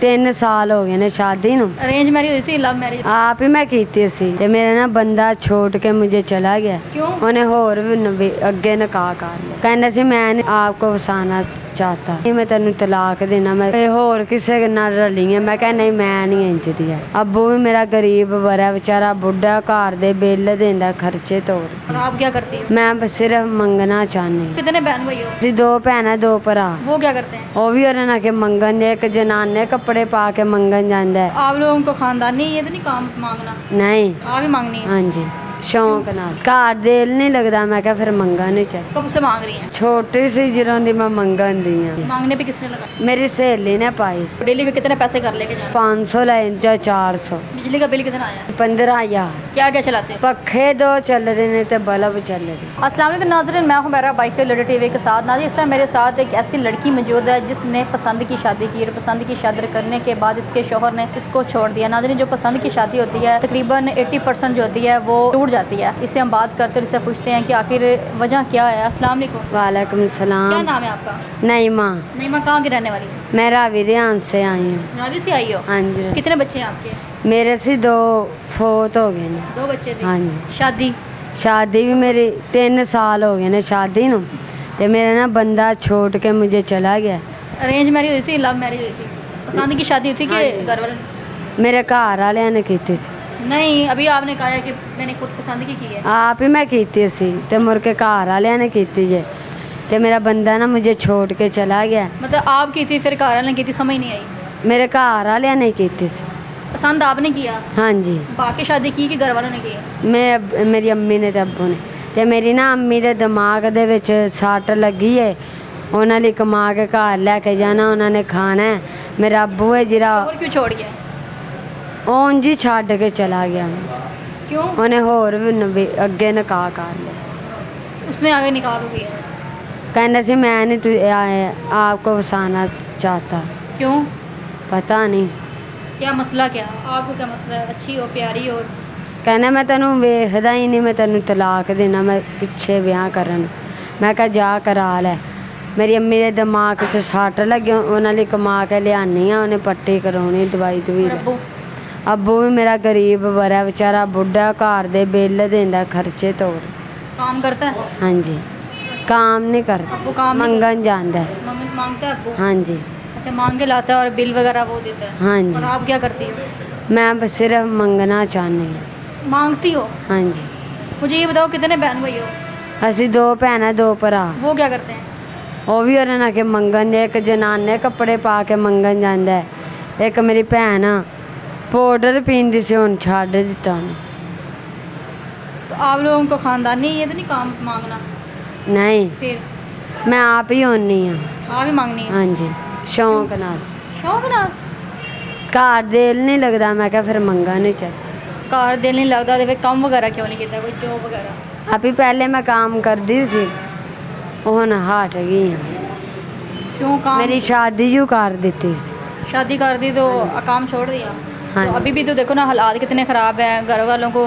3 ਸਾਲ ਹੋ ਗਏ ਨੇ ਸ਼ਾਦੀ ਨੂੰ। अरेंज मैरिज हुई थी, लव मैरिज? ਆਪ ਹੀ ਮੈਂ ਕੀਤੀ ਸੀ ਤੇ ਮੇਰਾ ਨਾ ਬੰਦਾ ਛੋੜ ਕੇ ਮੁਝੇ ਚਲਾ ਗਿਆ। क्यों? ਉਹਨੇ ਹੋਰ ਵੀ ਅੱਗੇ ਨਿਕਾਹ ਕਰ ਲਿਆ। ਕਹਿੰਦਾ ਸੀ ਮੈਂ ਨਹੀਂ ਆਪ ਕੋ ਵਸਾਣਾ ਚਾਹਤਾ, ਨਹੀਂ ਮੈਂ ਤੈਨੂੰ ਤਲਾਕ ਦੇਣਾ, ਮੈਂ ਹੋਰ ਕਿਸੇ ਨਾਲ ਰਲੀ ਹੈ। ਮੈਂ ਕਿਹਾ ਨਹੀਂ ਮੈਂ ਨਹੀਂ ਇੰਜਦੀ ਹੈ। ਅੱਬੂ ਵੀ ਮੇਰਾ ਗਰੀਬ ਬੜਾ ਵਿਚਾਰਾ ਬੁੱਢਾ, ਘਰ ਦੇ ਬਿੱਲ ਦਿੰਦਾ, ਖਰਚੇ ਤੋਰ। और आप क्या करती हो? ਮੈਂ ਬਸ ਸਿਰਫ ਮੰਗਣਾ ਚਾਹੁੰਦੀ। कितने बहन भाई हो? ਅਸੀਂ 2 ਭੈਣਾਂ 2 ਭਰਾ। वो क्या करते हैं? ਉਹ ਵੀ ਉਹਨਾਂ ਨਾਲ ਕੇ ਮੰਗਣ ਦੇ, ਇੱਕ ਜਨਾਨੇ ਕੱਪੜੇ ਪਾ ਕੇ ਮੰਗਣ ਜਾਂਦਾ ਹੈ। आप लोगों को खानदानी ये तो नहीं काम मांगना, ਨਹੀਂ आप ही मांगनी है। ਹਾਂਜੀ ਸ਼ੌਂਕ ਨਾਲ। ਘਰ ਦਿਲ ਨਹੀਂ ਲੱਗਦਾ, ਮੈਂ ਕਿਹਾ ਫਿਰ ਮੰਗਣ ਨਹੀਂ ਚਾਹੀਦਾ। कब से मांग रही हैं? ਛੋਟੀ ਸੀ ਜਦੋਂ ਦੀ ਮੈਂ ਮੰਗਣ ਦੀ ਆ। मांगने पे किसने लगा? ਮੇਰੀ ਸਹੇਲੀ ਨੇ ਪਾਈ ਸੀ। डेली के कितने पैसे कर लेके जाना? 500 ਲੈ ਜਾਂ 400। बिजली का बिल कितना आया? 15,000। क्या क्या चलाते हो? पखे 2 चल रहे ने ते बल्ब चल रहे। अस्सलाम वालेकुम नाज़रीन, मैं हूं मेरा बाइक लड़ी टीवी के साथ। नाज़रीन इस टाइम मेरे साथ एक ऐसी लड़की मौजूद है जिसने पसंद की शादी की, और पसंद की शादी करने के बाद इसके शोहर ने इसको छोड़ दिया। नाज़रीन जो पसंद की शादी होती है तकरीबन 80% जो होती है वो टूट जाती है। इससे हम बात करते हैं, इससे पूछते हैं कि आखिर वजह क्या है। अस्सलाम वालेकुम, वालेकुम क्या सलाम। नाम है आपका? नहीं माँ, नहीं, मैं कहाँ की रहने वाली हूँ? मैं रावीरियान से आई हूँ। रावी से आई हो? हाँ जी। कितने बच्चे हैं आपके? मेरे से 2 फोत हो गए ने। 2 बच्चे थे। हाँ जी। शादी? शादी भी मेरी 3 साल हो गए ने शादी ਨੂੰ ਤੇ ਮੇਰਾ ਨਾ ਬੰਦਾ ਛੋੜ ਕੇ ਮੁਝੇ ਚਲਾ ਗਿਆ। अरेंज मैरिज हुई थी, लव मैरिज हुई थी? पसंद की शादी हुई थी कि हाँ जी। घर वाले? ਮੇਰੇ ਘਰ ਵਾਲਿਆਂ ਨੇ ਕੀਤੀ ਸੀ। नहीं, अभी आपने कहा है कि मैंने खुद पसंद की है। ਆਪ ਹੀ ਮੈਂ ਕੀਤੀ ਸੀ ਤੇ ਮੁੜ ਕੇ ਘਰ ਵਾਲਿਆਂ ਨੇ ਕੀਤੀ ਹੈ ਤੇ ਮੇਰਾ ਬੰਦਾ ਨਾ ਮੁਝੇ ਛੋੜ ਕੇ ਚਲਾ ਗਿਆ। मतलब आप की थी फिर घर वाले की थी, समझ नहीं आई। ਮੇਰੇ ਘਰ ਵਾਲਿਆਂ ਨੇ ਕੀਤੀ ਸੀ। पसंद आपने किया, ਹਾਂਜੀ बाकी शादी की घर वालों ने की? ਮੇਰੀ ਅੰਮੀ ਨੇ ਤੇ ਅੱਬੂ ਨੇ। ਤੇ ਮੇਰੀ ਨਾ ਅੰਮੀ ਦੇ ਦਿਮਾਗ ਦੇ ਵਿੱਚ ਸੱਟ ਲੱਗੀ ਏ। ਉਹਨਾਂ ਲਈ ਕਮਾ ਕੇ ਘਰ ਲੈ ਕੇ ਜਾਣਾ, ਉਹਨਾਂ ਨੇ ਖਾਣਾ ਹੈ। ਮੇਰਾ ਅੱਬੂ ਹੈ ਜਿਹੜਾ और क्यों छोड़ गया? ਉਹ ਉਂਝ ਹੀ ਛੱਡ ਕੇ ਚਲਾ ਗਿਆ। क्यों? ਉਹਨੇ ਹੋਰ ਵੀ ਅੱਗੇ ਨਿਕਾਹ ਕਰ ਲਿਆ। उसने आगे निकाह को किया? ਕਹਿੰਦਾ ਸੀ ਮੈਂ ਨਹੀਂ ਆਪ ਕੋ ਵਸਾਣਾ ਚਾਹਤਾ। क्यों? ਪਤਾ ਨਹੀਂ। क्या मसला, क्या आपको क्या मसला है? अच्छी हो, प्यारी हो? ਕਹਿੰਦਾ ਮੈਂ ਤੈਨੂੰ ਵੇਖਦਾ ਹੀ ਨਹੀਂ, ਮੈਂ ਤੈਨੂੰ ਤਲਾਕ ਦੇਣਾ, ਮੈਂ ਪਿੱਛੇ ਵਿਆਹ ਕਰਨ। ਮੈਂ ਕਿਹਾ ਜਾ ਕਰਾ ਲੈ। ਮੇਰੀ ਅੰਮੀ ਦੇ ਦਿਮਾਗ 'ਚ ਸੱਟ ਲੱਗੀ, ਉਹਨਾਂ ਲਈ ਕਮਾ ਕੇ ਲਿਆਨੀ ਆ, ਉਹਨੇ ਪੱਟੀ ਕਰਾਉਣੀ, ਦਵਾਈ ਦਵਾਈ। और अब्बू? ਅੱਬੂ ਵੀ ਮੇਰਾ ਗਰੀਬ ਬੜਾ ਵਿਚਾਰਾ ਬੁੱਢਾ, ਘਰ ਦੇ ਬਿੱਲ ਦਿੰਦਾ, ਖਰਚੇ ਤੋਰ। काम करता है? ਹਾਂਜੀ काम नहीं करता, अब्बू काम नहीं मंगन जाता है। मांगता है अब्बू? हाँ जी। अच्छा, मांग के लाता है और बिल वगैरह वो देता है? हाँ और जी। आप क्या करती हो? मैं बस सिर्फ मंगना चाहनी हूँ। मांगती हो? हाँ जी। मुझे ये बताओ कितने बहन भाई हो? ਅਸੀਂ 2 ਭੈਣਾਂ 2 ਭਰਾ। वो क्या करते हैं? ਉਹ ਵੀ ਉਹਨਾਂ ਨਾਲ ਕੇ ਮੰਗਣ ਦੇ, ਇੱਕ ਜਨਾਨੇ ਕੱਪੜੇ ਪਾ ਕੇ ਮੰਗਣ ਜਾਂਦਾ ਹੈ। ਇੱਕ ਮੇਰੀ ਭੈਣ ਪਾਊਡਰ ਪੀਂਦੀ ਸੀ, ਹੁਣ ਛੱਡ ਦਿੱਤਾ ਉਹਨੇ। तो आप लोगों को खानदानी ये तो नहीं काम मांगना? ਨਹੀਂ फिर ਮੈਂ ਆਪ ਹੀ ਹੁੰਨੀ ਆ। आप ही मांगनी है? ਹਾਂਜੀ ਸ਼ੌਂਕ ਨਾਲ। शौक ना? ਘਰ ਦਿਲ ਨਹੀਂ ਲੱਗਦਾ, ਮੈਂ ਕਿਹਾ ਫਿਰ ਮੰਗਣ ਨਹੀਂ ਚਾਹੀਦਾ। कार दिल नहीं लगता तो फिर काम वगैरह क्यों नहीं किया, कोई जॉब वगैरह? ਆਪੀ ਪਹਿਲੇ ਮੈਂ ਕੰਮ ਕਰਦੀ ਸੀ, ਹੁਣ ਹਟ ਗਈ ਹਾਂ। क्यों काम? ਮੇਰੀ ਸ਼ਾਦੀ ਜੂ ਕਰ ਦਿੱਤੀ ਸੀ। शादी कर दी तो काम छोड़ दिया? हाँ तो जी। अभी भी तो देखो ना हालात कितने ख़राब हैं, घर वालों को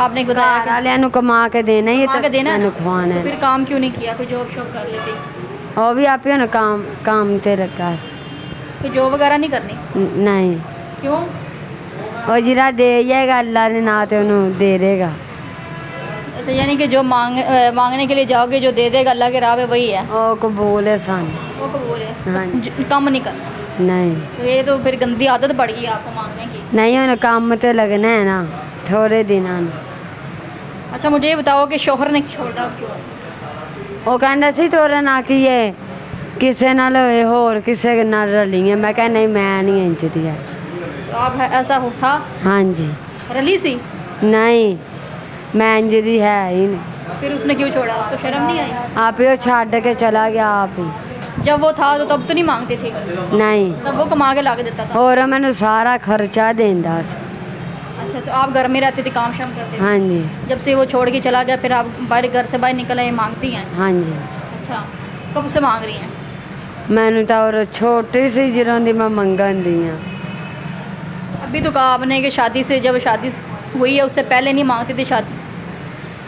आपने बताया ਘਰ कि ਵਾਲਿਆਂ ਨੂੰ ਕਮਾ ਕੇ ਦੇਣਾ ਹੀ कमा के देना है ਮੈਨੂੰ ना? ਖਵਾਉਣਾ तो ਹੈ। फिर काम क्यों नहीं किया, कोई जॉब शॉब कर लेती? ਉਹ ਵੀ ਆਪੇ ਹੁਣ ਕੰਮ ਤੇ ਲੱਗਾ ਸੀ। कोई जॉब वगैरह नहीं करनी? ਨਹੀਂ क्यों? ਉਹ ਜਿਹੜਾ ਦੇ ਜਾਏਗਾ ਅੱਲਾ ਦੇ ਨਾਂ ਤੇ ਉਹਨੂੰ ਦੇ ਦੇਗਾ। अच्छा, यानी कि जो मांगने के लिए जाओगे जो दे देगा अल्लाह के राह पे वही है, ਉਹ ਕਬੂਲ ਹੈ ਸਾਨੂੰ। वो कबूल है। हाँ जी। कम नहीं करना? ਨਹੀਂ तो ये तो फिर गंदी आदत पड़ गई आपको मांगने की। ਨਹੀਂ ਹੁਣ ਕੰਮ ਤੇ ਲੱਗਣਾ ਹੈ ਨਾ ਥੋੜੇ ਦਿਨਾਂ ਨੂੰ। अच्छा, मुझे ये बताओ कि शोहर ने छोड़ा क्यों? ਉਹ ਕਹਿੰਦਾ ਸੀ ਤੋਰੇ ਨਾਲ ਕੀ ਹੈ, ਕਿਸੇ ਨਾਲ ਹੋਏ, ਹੋਰ ਕਿਸੇ ਨਾਲ ਰਲੀ ਹੈ। ਮੈਂ ਕਿਹਾ ਨਹੀਂ ਮੈਂ ਨਹੀਂ ਇੰਜਦੀ ਹੈ। तो आप ऐसा हो था? ਹਾਂਜੀ रली सी? ਨਹੀਂ ਮੈਂ ਇੰਜਦੀ ਹੈ ਹੀ ਨਹੀਂ। फिर उसने क्यों छोड़ा, आपको शर्म नहीं आई? ਆਪੇ ਉਹ ਛੱਡ ਕੇ ਚਲਾ ਗਿਆ ਆਪ ਹੀ। जब वो था तो तब तो नहीं मांगती थी, ਨਹੀਂ तब वो कमा के ला के देता था? ਹੋਰ ਮੈਨੂੰ ਸਾਰਾ ਖਰਚਾ ਦਿੰਦਾ ਸੀ। अच्छा, तो आप घर में रहती थी, काम शाम करते थे? ਹਾਂਜੀ जब से वो छोड़ के चला गया फिर आप बाहर घर से बाहर निकल आए, मांगती हैं? ਹਾਂਜੀ। अच्छा, कब से मांग रही हैं? ਮੈਨੂੰ ਤਾਂ ਉਹ ਛੋਟੀ ਸੀ ਜਦੋਂ ਦੀ ਮੈਂ ਮੰਗਣ ਦੀ ਆ। अभी तो कहा आपने कि शादी से, जब शादी हुई है उससे पहले नहीं मांगती थी, शादी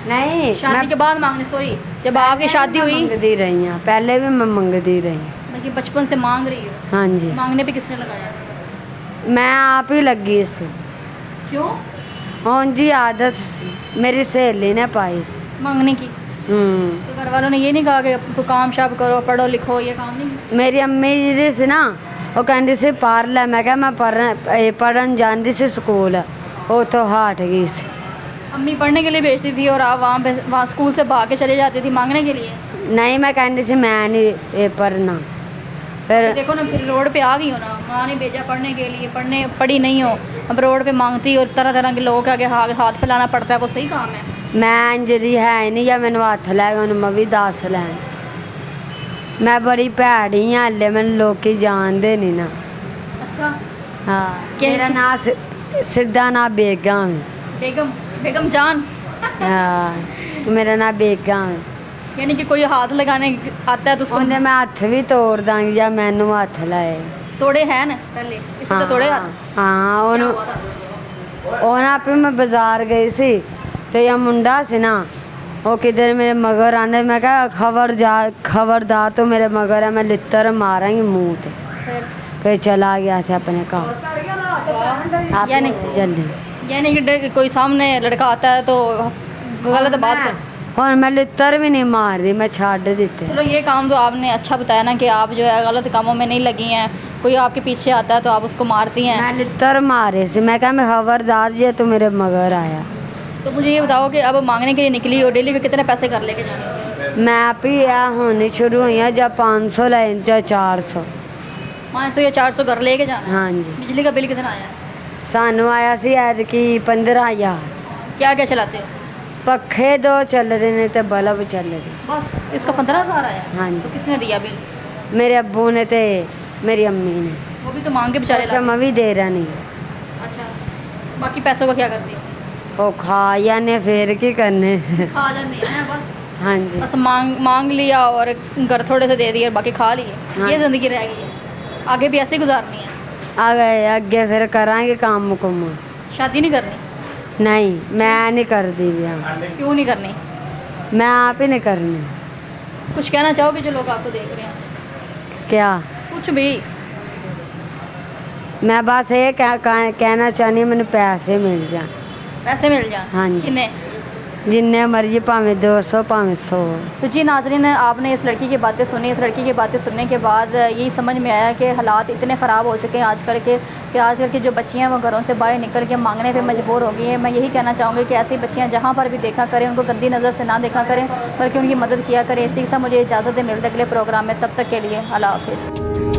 ਨਹੀਂ शादी के बाद मांगने, सॉरी, जब आपकी शादी हुई? ਮੰਗਦੀ ਰਹੀ ਆ, ਪਹਿਲੇ ਵੀ ਮੈਂ ਮੰਗਦੀ ਰਹੀ। बल्कि बचपन से मांग रही हो? ਹਾਂਜੀ मांगने पे किसने लगाया? मैं आप ही लगी सी। क्यों? हाँ जी, आदत सी, मेरी सहेली ने पाई सी। मांगने की? हम्म। तो घर वालों ने ये नहीं कहा कि कोई काम शाम करो, पढ़ो लिखो, ये काम नहीं? मेरी अम्मी जी सी ना, वो कहती सी पढ़ लै। मैं क्या मैं पढ़न जाती सी स्कूल, वो तो हट गई सी। अम्मी पढ़ने के लिए भेजती थी और आप वहाँ स्कूल से भाग के चले जाती थी मांगने के लिए? नहीं, मैं कहती सी मैं नहीं ये पढ़ना। तो फिर देखो ना, फिर रोड पे आ गई हो ना, माँ ने भेजा पढ़ने के लिए, पढ़ी नहीं हो, अब रोड पे मांगती और तरह तरह के लोगों के आगे हाथ फैलाना पड़ता है, वो सही काम है? मैं इंजरी है नहीं या मैंने हथ लै मैं भी दस लैन। मैं बड़ी भैड़ी हाँ, हल्ले मैंने लोग जानते नहीं ना। अच्छा। हाँ, क्या- मेरा नाम सिद्धा नाम बेगम है। बेगम? बेगम जान? हाँ, मेरा नाम बेगम है। यानी कि कोई हाथ लगाने आता है तो उसको ਉਹਨੇ मैं हथ भी तोड़ ਦਾਂਗੀ ਜਾਂ ਮੈਨੂੰ हथ लाए। तोड़े हैं ना पहले, इसे तो तोड़े हाथ। हाँ, क्या ਉਹਨੂੰ हुआ था? ਉਹਨਾਂ ਆਪੇ ਮੈਂ ਬਾਜ਼ਾਰ ਗਈ ਸੀ ਤੇ ਇਹ ਮੁੰਡਾ ਸੀ ਨਾ, ਉਹ ਕਿਧਰ ਮੇਰੇ ਮਗਰ ਆਂਦੇ। ਮੈਂ ਕਿਹਾ ਖਬਰਦਾਰ ਤੂੰ ਮੇਰੇ ਮਗਰ ਹੈ, ਮੈਂ ਲਿੱਤਰ ਮਾਰਾਂਗੀ ਮੂੰਹ ਤੇ। फिर चला गया से अपने घर। आप यानी जल्दी यानी कि कोई सामने लड़का आता है तो गलत बात कर। और मैं लित्तर भी नहीं मार रही, मैं छाड़ देते। चलो ये काम तो आपने अच्छा बताया ना कि आप जो है गलत कामों में नहीं लगी हैं, कोई आपके पीछे आता है तो आप उसको मारती हैं। मैं लित्तर मारे से, मैं कहा मैं खबरदार जी तू मेरे मगर आया। तो मुझे ये बताओ कि अब मांगने के लिए निकली हो, डेली के कितने पैसे कर लेके जाने होते हैं? मैं आप ही होनी शुरू हुई है जब 500 लाए या 400। 500 या 400 घर लेके जाना है? हाँ जी, बिजली का बिल कितना आया है? सानू आया सी ऐतकी 15,000। क्या क्या चलाते हो? पखे 2 चल रहे ने ते बल्ब चल रहे। बस इसका 15,000 आया है? हाँ तो जी, किसने दिया बिल? मेरे अब्बू ने ते मेरी अम्मी ने। वो भी तो मांग के बेचारे अच्छा, लाते मैं भी दे रहा नहीं। हैं। अच्छा, बाकी पैसों का क्या करती हो? वो खा या ने फिर की करने। खा जाने हैं बस। हाँ जी, बस मांग लिया और घर थोड़े से दे दिए और बाकी खा लिए, हाँ। ये ज़िंदगी रह गई है। आगे भी ऐसे ही गुजारनी है? अगे फिर करांगे काम कुम। शादी नहीं करनी? नहीं, मैं नहीं कर दी ब्याह, क्यों नहीं करनी? मैं आप ही नहीं करनी। कुछ कहना चाहोगे जो लोग आपको देख रहे हैं? क्या? कुछ भी? मैं बस ये कहना चाहनी मैंने पैसे मिल जाए। पैसे मिल जाए? हाँ जी। कितने? जिन्ने मर्जी भावें 200 भावें 100। तो जी नाज़रीन, आपने इस लड़की की बातें सुनी। इस लड़की की बातें सुनने के बाद यही समझ में आया कि हालात इतने ख़राब हो चुके हैं आजकल के कि आजकल की जो बच्चियां वो घरों से बाहर निकल के मांगने पे मजबूर हो गई हैं। मैं यही कहना चाहूँगी कि ऐसी बच्चियां जहाँ पर भी देखा करें उनको गंदी नज़र से ना देखा करें, बल्कि उनकी मदद किया करें। इसी के साथ मुझे इजाज़त है, मिलते अगले प्रोग्राम में। तब तक के लिए अल्लाह हाफ़िज़।